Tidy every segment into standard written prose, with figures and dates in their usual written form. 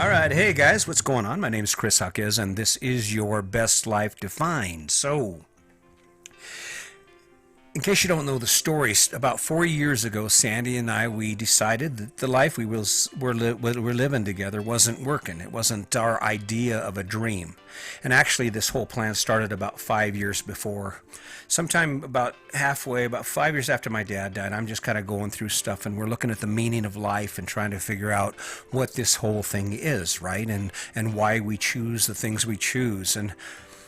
All right, hey guys, what's going on? My name is Chris Huckes, and this is your Best Life Defined. So, in case you don't know the story, about 4 years ago, Sandy and I, we decided that the life were living together wasn't working. It wasn't our idea of a dream. And actually, this whole plan started about 5 years before. Sometime about halfway, about 5 years after my dad died, I'm just kind of going through stuff, and we're looking at the meaning of life and trying to figure out what this whole thing is, right? And why we choose the things we choose. And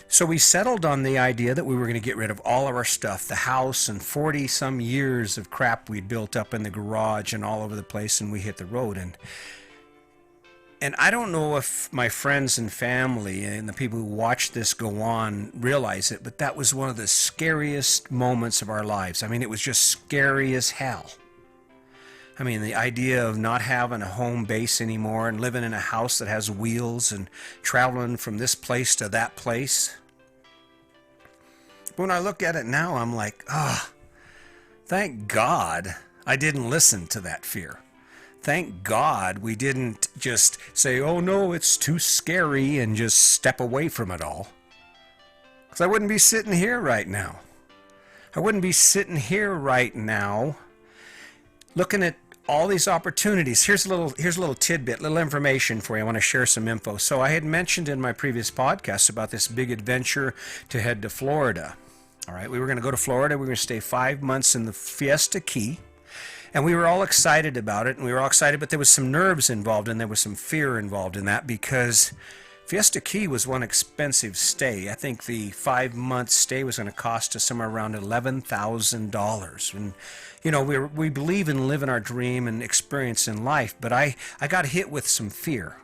so we settled on the idea that we were going to get rid of all of our stuff, the house and 40 some years of crap we'd built up in the garage and all over the place, and we hit the road. And I don't know if my friends and family and the people who watch this go on realize it, but that was one of the scariest moments of our lives. I mean, it was just scary as hell. I mean, the idea of not having a home base anymore and living in a house that has wheels and traveling from this place to that place. When I look at it now, I'm like, thank God I didn't listen to that fear. Thank God we didn't just say, oh no, it's too scary, and just step away from it all. Because I wouldn't be sitting here right now. I wouldn't be sitting here right now looking at all these opportunities. Here's a little tidbit, little information for you. I want to share some info. So I had mentioned in my previous podcast about this big adventure to head to Florida. All right, we were going to go to Florida. We were going to stay 5 months in the Fiesta Key. And we were all excited about it, and we were all excited, but there was some nerves involved, and there was some fear involved in that, because Fiesta Key was one expensive stay. I think the 5-month stay was going to cost us somewhere around $11,000. And, you know, we believe in living our dream and experiencing life, but I got hit with some fear.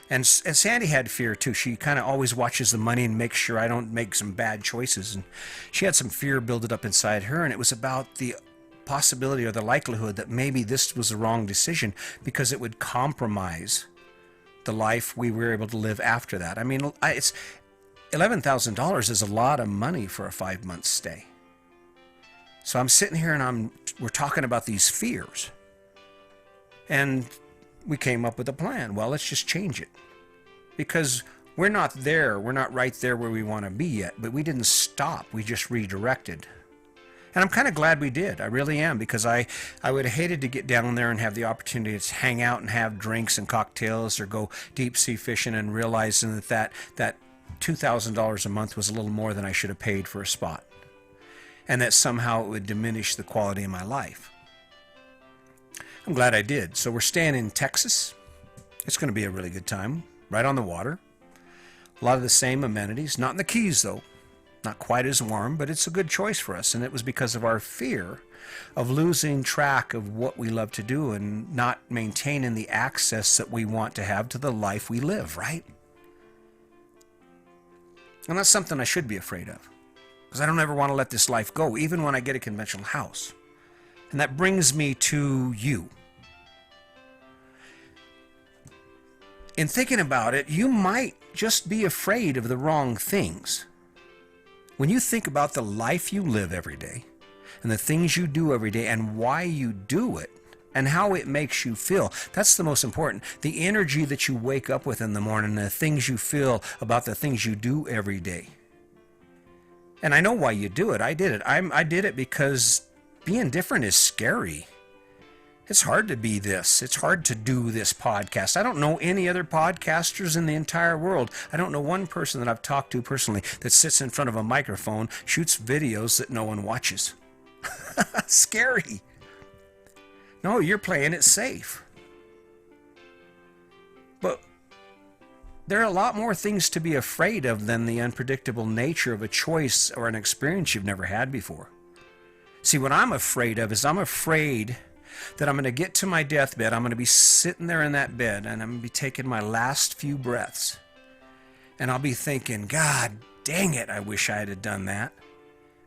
And Sandy had fear too. She kind of always watches the money and makes sure I don't make some bad choices. And she had some fear build up inside her, and it was about the possibility or the likelihood that maybe this was the wrong decision because it would compromise the life we were able to live after that. I mean, it's $11,000 is a lot of money for a 5-month stay. So I'm sitting here and we're talking about these fears. And we came up with a plan. Well, let's just change it. Because we're not there. We're not right there where we want to be yet. But we didn't stop. We just redirected. And I'm kind of glad we did. I really am, because I would have hated to get down there and have the opportunity to hang out and have drinks and cocktails or go deep sea fishing and realizing that $2,000 a month was a little more than I should have paid for a spot. And that somehow it would diminish the quality of my life. I'm glad I did. So we're staying in Texas. It's going to be a really good time, right on the water. A lot of the same amenities, not in the Keys though. Not quite as warm, but it's a good choice for us. And it was because of our fear of losing track of what we love to do and not maintaining the access that we want to have to the life we live, right? And that's something I should be afraid of, because I don't ever want to let this life go, even when I get a conventional house. And that brings me to you. In thinking about it, you might just be afraid of the wrong things. When you think about the life you live every day and the things you do every day and why you do it and how it makes you feel, that's the most important. The energy that you wake up with in the morning, the things you feel about the things you do every day. And I know why you do it. I did it. I did it because being different is scary. It's hard to be this. It's hard to do this podcast. I don't know any other podcasters in the entire world. I don't know one person that I've talked to personally that sits in front of a microphone, shoots videos that no one watches. Scary. No, you're playing it safe. But there are a lot more things to be afraid of than the unpredictable nature of a choice or an experience you've never had before. See, what I'm afraid of is I'm afraid that I'm going to get to my deathbed. I'm going to be sitting there in that bed, and I'm going to be taking my last few breaths. And I'll be thinking, God dang it, I wish I had done that.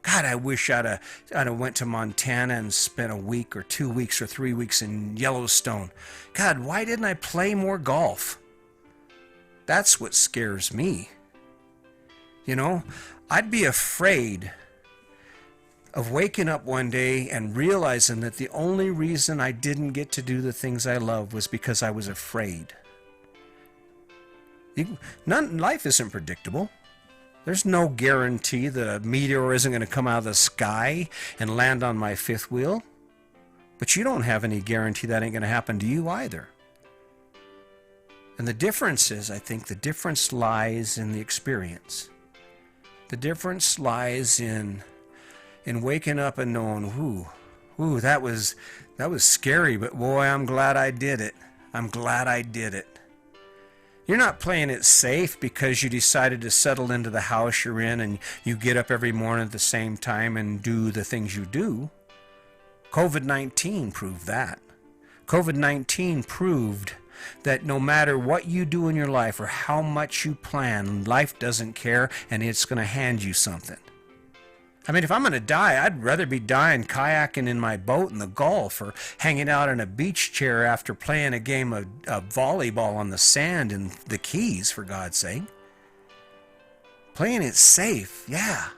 God, I wish I'd have went to Montana and spent a week or 2 weeks or 3 weeks in Yellowstone. God, why didn't I play more golf? That's what scares me. You know, I'd be afraid of waking up one day and realizing that the only reason I didn't get to do the things I love was because I was afraid. Life isn't predictable. There's no guarantee that a meteor isn't going to come out of the sky and land on my fifth wheel. But you don't have any guarantee that ain't going to happen to you either. And the difference is, I think the difference lies in the experience. The difference lies in waking up and knowing, ooh, that was scary, but boy, I'm glad I did it. I'm glad I did it. You're not playing it safe because you decided to settle into the house you're in and you get up every morning at the same time and do the things you do. COVID-19 proved that. COVID-19 proved that no matter what you do in your life or how much you plan, life doesn't care and it's going to hand you something. I mean, if I'm going to die, I'd rather be dying kayaking in my boat in the Gulf or hanging out in a beach chair after playing a game of volleyball on the sand in the Keys, for God's sake. Playing it safe, yeah.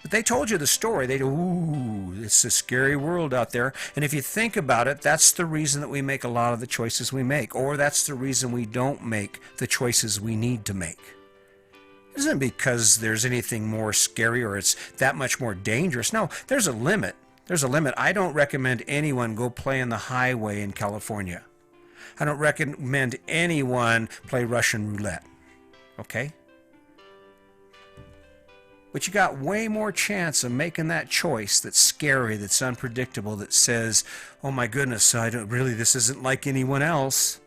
But they told you the story. They go, ooh, it's a scary world out there. And if you think about it, that's the reason that we make a lot of the choices we make. Or that's the reason we don't make the choices we need to make. It isn't because there's anything more scary or it's that much more dangerous. No, there's a limit. There's a limit. I don't recommend anyone go play on the highway in California. I don't recommend anyone play Russian roulette. Okay? But you got way more chance of making that choice that's scary, that's unpredictable, that says, oh my goodness, this isn't like anyone else,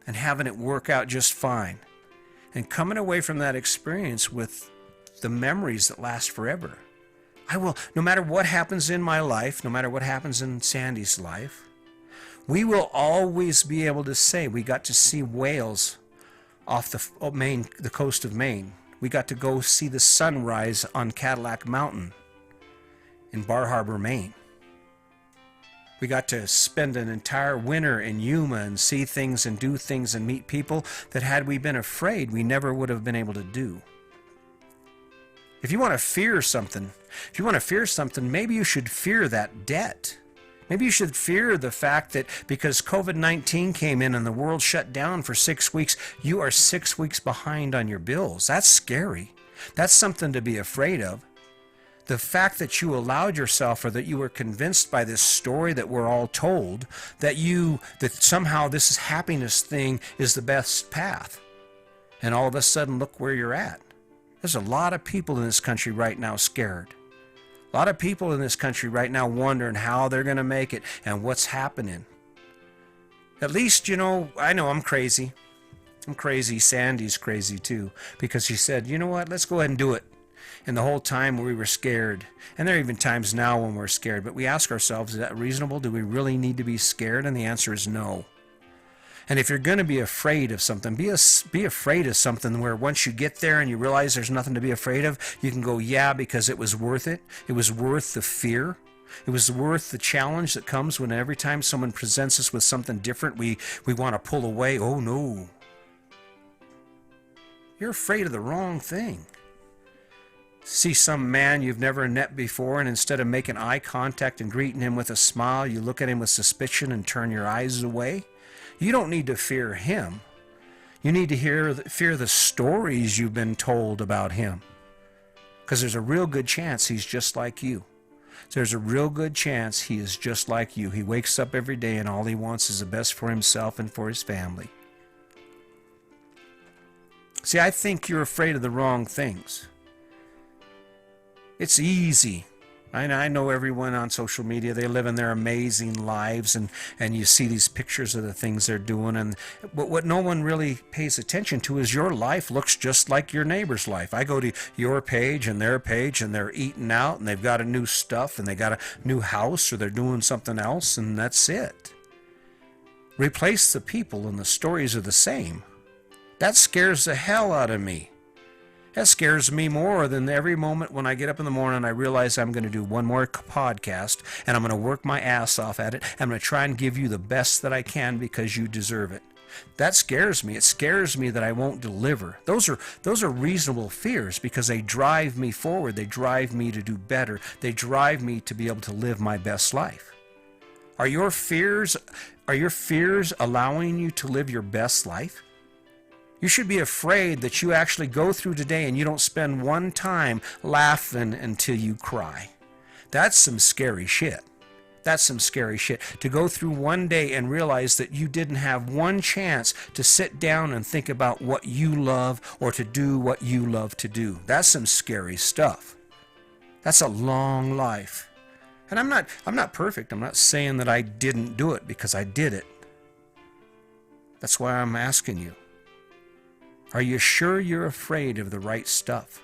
and having it work out just fine. And coming away from that experience with the memories that last forever. No matter what happens in my life, no matter what happens in Sandy's life, we will always be able to say we got to see whales off the coast of Maine. We got to go see the sunrise on Cadillac Mountain in Bar Harbor, Maine. We got to spend an entire winter in Yuma and see things and do things and meet people that had we been afraid, we never would have been able to do. If you want to fear something, maybe you should fear that debt. Maybe you should fear the fact that because COVID-19 came in and the world shut down for 6 weeks, you are 6 weeks behind on your bills. That's scary. That's something to be afraid of. The fact that you allowed yourself or that you were convinced by this story that we're all told that somehow this happiness thing is the best path. And all of a sudden, look where you're at. There's a lot of people in this country right now scared. A lot of people in this country right now wondering how they're going to make it and what's happening. At least, I know I'm crazy. I'm crazy. Sandy's crazy too. Because she said, you know what, let's go ahead and do it. And the whole time we were scared. And there are even times now when we're scared. But we ask ourselves, is that reasonable? Do we really need to be scared? And the answer is no. And if you're going to be afraid of something, be afraid of something where once you get there and you realize there's nothing to be afraid of, you can go, yeah, because it was worth it. It was worth the fear. It was worth the challenge that comes when every time someone presents us with something different, we want to pull away. Oh, no. You're afraid of the wrong thing. See some man you've never met before, and instead of making eye contact and greeting him with a smile, you look at him with suspicion and turn your eyes away. You don't need to fear him. You need to fear the stories you've been told about him. Because there's a real good chance he's just like you. There's a real good chance he is just like you. He wakes up every day and all he wants is the best for himself and for his family. See, I think you're afraid of the wrong things. It's easy. I know everyone on social media, they live in their amazing lives and you see these pictures of the things they're doing. But what no one really pays attention to is your life looks just like your neighbor's life. I go to your page and their page and they're eating out and they've got a new stuff and they got a new house or they're doing something else and that's it. Replace the people and the stories are the same. That scares the hell out of me. That scares me more than every moment when I get up in the morning and I realize I'm going to do one more podcast and I'm going to work my ass off at it. I'm going to try and give you the best that I can because you deserve it. That scares me. It scares me that I won't deliver. Those are reasonable fears because they drive me forward. They drive me to do better. They drive me to be able to live my best life. Are your fears allowing you to live your best life? You should be afraid that you actually go through today and you don't spend one time laughing until you cry. That's some scary shit. That's some scary shit. To go through one day and realize that you didn't have one chance to sit down and think about what you love or to do what you love to do. That's some scary stuff. That's a long life. And I'm not perfect. I'm not saying that I didn't do it, because I did it. That's why I'm asking you. Are you sure you're afraid of the right stuff?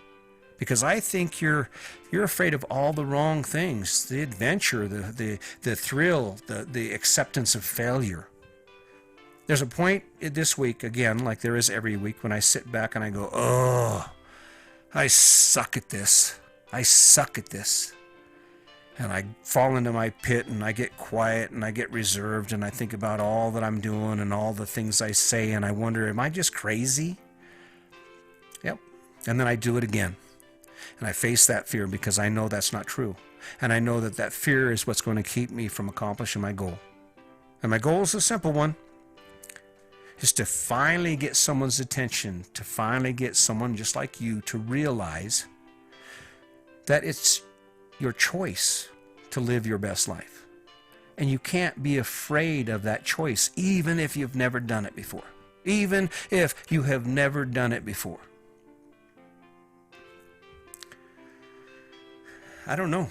Because I think you're afraid of all the wrong things. The adventure, the thrill, the acceptance of failure. There's a point this week, again, like there is every week, when I sit back and I go, oh, I suck at this. I suck at this. And I fall into my pit and I get quiet and I get reserved and I think about all that I'm doing and all the things I say and I wonder, am I just crazy? Yep. And then I do it again. And I face that fear because I know that's not true. And I know that that fear is what's going to keep me from accomplishing my goal. And my goal is a simple one. Is to finally get someone's attention, to finally get someone just like you to realize that it's your choice to live your best life. And you can't be afraid of that choice, even if you've never done it before. Even if you have never done it before. I don't know.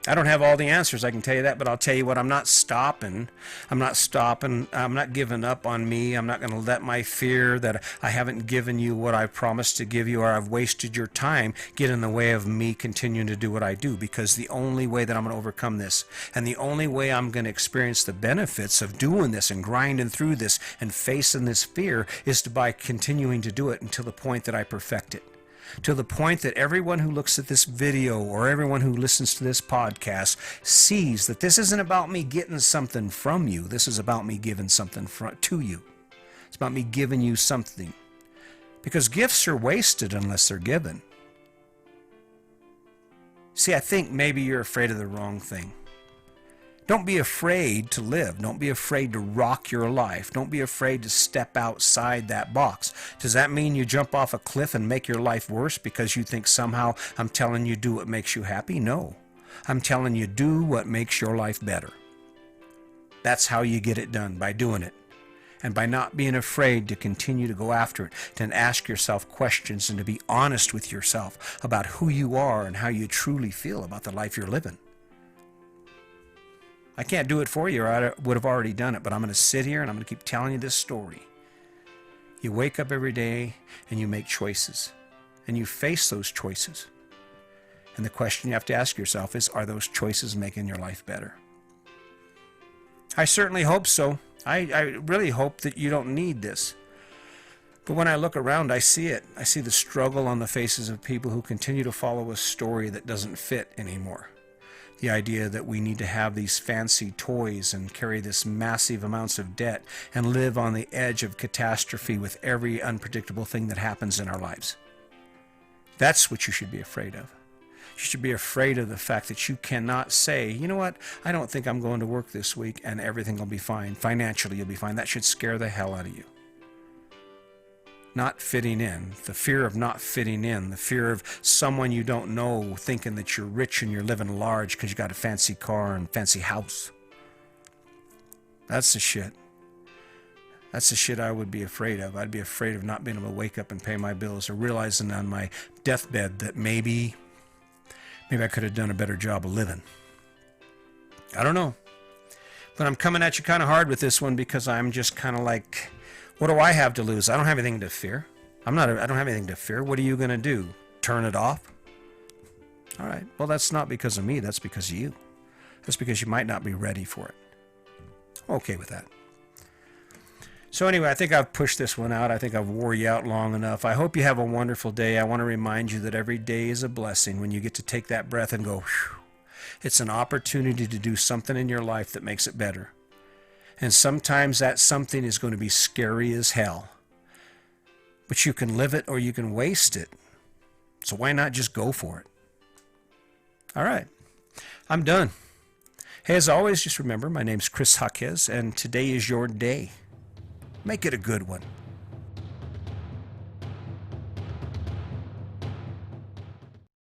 I don't have all the answers, I can tell you that, but I'll tell you what, I'm not stopping. I'm not giving up on me. I'm not going to let my fear that I haven't given you what I promised to give you or I've wasted your time get in the way of me continuing to do what I do, because the only way that I'm going to overcome this and the only way I'm going to experience the benefits of doing this and grinding through this and facing this fear is by continuing to do it until the point that I perfect it. To the point that everyone who looks at this video or everyone who listens to this podcast sees that this isn't about me getting something from you. This is about me giving something to you. It's about me giving you something. Because gifts are wasted unless they're given. See, I think maybe you're afraid of the wrong thing. Don't be afraid to live. Don't be afraid to rock your life. Don't be afraid to step outside that box. Does that mean you jump off a cliff and make your life worse because you think somehow I'm telling you do what makes you happy? No. I'm telling you do what makes your life better. That's how you get it done, by doing it. And by not being afraid to continue to go after it, to ask yourself questions and to be honest with yourself about who you are and how you truly feel about the life you're living. I can't do it for you, or I would have already done it, but I'm going to sit here and I'm going to keep telling you this story. You wake up every day and you make choices, and you face those choices. And the question you have to ask yourself is, are those choices making your life better? I certainly hope so. I really hope that you don't need this. But when I look around, I see it. I see the struggle on the faces of people who continue to follow a story that doesn't fit anymore. The idea that we need to have these fancy toys and carry this massive amounts of debt and live on the edge of catastrophe with every unpredictable thing that happens in our lives. That's what you should be afraid of. You should be afraid of the fact that you cannot say, you know what, I don't think I'm going to work this week and everything will be fine. Financially, you'll be fine. That should scare the hell out of you. Not fitting in, the fear of not fitting in, the fear of someone you don't know thinking that you're rich and you're living large because you got a fancy car and fancy house. That's the shit. That's the shit I would be afraid of. I'd be afraid of not being able to wake up and pay my bills, or realizing on my deathbed that maybe I could have done a better job of living. I don't know. But I'm coming at you kind of hard with this one because I'm just kind of like, what do I have to lose? I don't have anything to fear. I don't have anything to fear. What are you going to do? Turn it off? All right. Well, that's not because of me. That's because of you. That's because you might not be ready for it. I'm okay with that. So anyway, I think I've pushed this one out. I think I've wore you out long enough. I hope you have a wonderful day. I want to remind you that every day is a blessing when you get to take that breath and go, whew. It's an opportunity to do something in your life that makes it better. And sometimes that something is going to be scary as hell. But you can live it or you can waste it. So why not just go for it? All right. I'm done. Hey, as always, just remember, my name's Chris Jaquez, and today is your day. Make it a good one.